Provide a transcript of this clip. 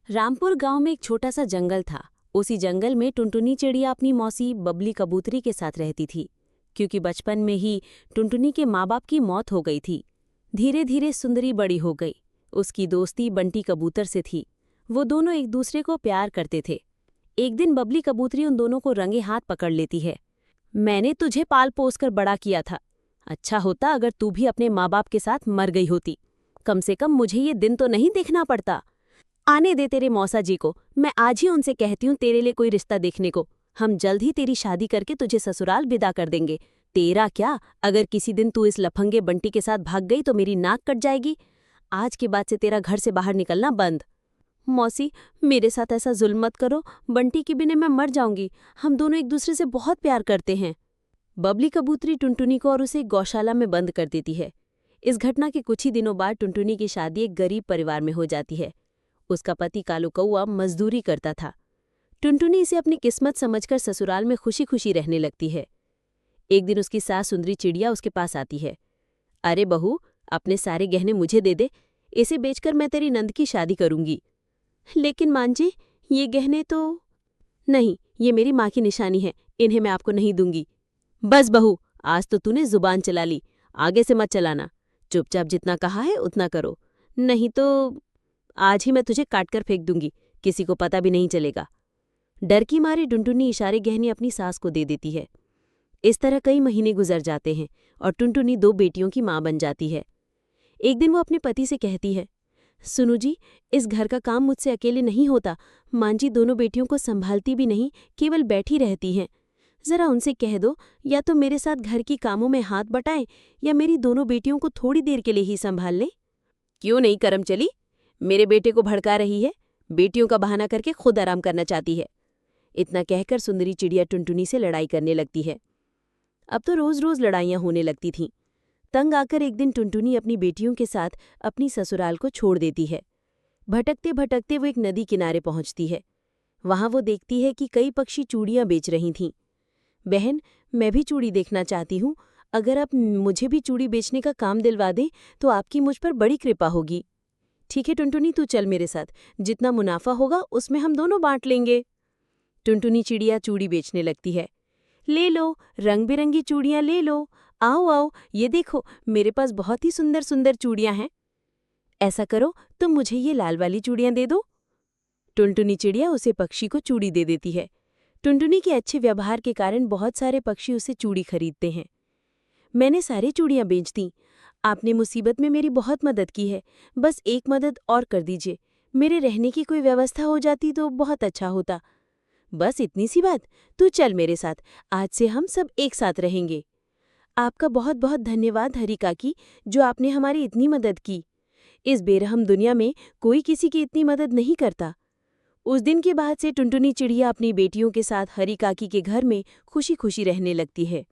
रामपुर गांव में एक छोटा सा जंगल था। उसी जंगल में टुनटुनी चिड़िया अपनी मौसी बबली कबूतरी के साथ रहती थी। क्योंकि बचपन में ही टुनटुनी के माँ बाप की मौत हो गई थी। धीरे धीरे सुंदरी बड़ी हो गई। उसकी दोस्ती बंटी कबूतर से थी। वो दोनों एक दूसरे को प्यार करते थे। एक दिन बबली कबूतरी उन दोनों को रंगे हाथ पकड़ लेती है। मैंने तुझे पाल पोस कर बड़ा किया था। अच्छा होता अगर तू भी अपने माँ बाप के साथ मर गई होती। कम से कम मुझे ये दिन तो नहीं देखना पड़ता। आने दे तेरे मौसा जी को, मैं आज ही उनसे कहती हूँ तेरे लिए कोई रिश्ता देखने को। हम जल्द ही तेरी शादी करके तुझे ससुराल विदा कर देंगे। तेरा क्या, अगर किसी दिन तू इस लफंगे बंटी के साथ भाग गई तो मेरी नाक कट जाएगी। आज के बाद से तेरा घर से बाहर निकलना बंद। मौसी, मेरे साथ ऐसा जुल्म मत करो। बंटी के बिना मैं मर जाऊंगी। हम दोनों एक दूसरे से बहुत प्यार करते हैं। बबली कबूतरी टुनटुनी को और उसे गौशाला में बंद कर देती है। इस घटना के कुछ ही दिनों बाद टुनटुनी की शादी एक गरीब परिवार में हो जाती है। उसका पति कालू कौआ मजदूरी करता था। टुनटुनी इसे अपनी किस्मत समझकर ससुराल में खुशी खुशी रहने लगती है। एक दिन उसकी सास सुंदरी चिड़िया उसके पास आती है। अरे बहू, अपने सारे गहने मुझे दे दे। इसे बेचकर मैं तेरी नंद की शादी करूंगी। लेकिन मान जी, ये गहने तो नहीं, ये मेरी माँ की निशानी है। इन्हें मैं आपको नहीं दूंगी। बस बहू, आज तो तूने जुबान चला ली। आगे से मत चलाना। चुपचाप जितना कहा है उतना करो, नहीं तो आज ही मैं तुझे काटकर फेंक दूंगी। किसी को पता भी नहीं चलेगा। डर की मारे टुनटुनी इशारे गहने अपनी सास को दे देती है। इस तरह कई महीने गुजर जाते हैं और टुनटुनी 2 बेटियों की मां बन जाती है। एक दिन वो अपने पति से कहती है, सुनो जी, इस घर का काम मुझसे अकेले नहीं होता। मां जी दोनों बेटियों को संभालती भी नहीं, केवल बैठी रहती हैं। जरा उनसे कह दो, या तो मेरे साथ घर की कामों में हाथ बटाएं या मेरी दोनों बेटियों को थोड़ी देर के लिए ही संभाल लें। क्यों नहीं करम चली? मेरे बेटे को भड़का रही है। बेटियों का बहाना करके खुद आराम करना चाहती है। इतना कहकर सुंदरी चिड़िया टुनटुनी से लड़ाई करने लगती है। अब तो रोज रोज लड़ाइयां होने लगती थीं। तंग आकर एक दिन टुनटुनी अपनी बेटियों के साथ अपनी ससुराल को छोड़ देती है। भटकते भटकते वो एक नदी किनारे पहुंचती है। वहां वो देखती है कि कई पक्षी चूड़ियां बेच रही थीं। बहन, मैं भी चूड़ी देखना चाहती हूँ। अगर आप मुझे भी चूड़ी बेचने का काम दिलवा दें तो आपकी मुझ पर बड़ी कृपा होगी। ठीक है टुनटुनी, तू चल मेरे साथ। जितना मुनाफा होगा उसमें हम दोनों बांट लेंगे। टुनटुनी चिड़िया चूड़ी बेचने लगती है। ले लो, रंग बिरंगी चूड़ियां ले लो। आओ आओ, ये देखो, मेरे पास बहुत ही सुंदर सुंदर चूड़ियां हैं। ऐसा करो, तुम मुझे ये लाल वाली चूड़ियां दे दो। टुनटुनी चिड़िया उसे पक्षी को चूड़ी दे देती है। टुनटुनी के अच्छे व्यवहार के कारण बहुत सारे पक्षी उसे चूड़ी खरीदते हैं। मैंने सारी चूड़ियां बेच दी। आपने मुसीबत में मेरी बहुत मदद की है। बस एक मदद और कर दीजिए। मेरे रहने की कोई व्यवस्था हो जाती तो बहुत अच्छा होता। बस इतनी सी बात? तू चल मेरे साथ। आज से हम सब एक साथ रहेंगे। आपका बहुत बहुत धन्यवाद हरी काकी, जो आपने हमारी इतनी मदद की। इस बेरहम दुनिया में कोई किसी की इतनी मदद नहीं करता। उस दिन के बाद से टुनटुनी चिड़िया अपनी बेटियों के साथ हरी काकी के घर में खुशी खुशी रहने लगती है।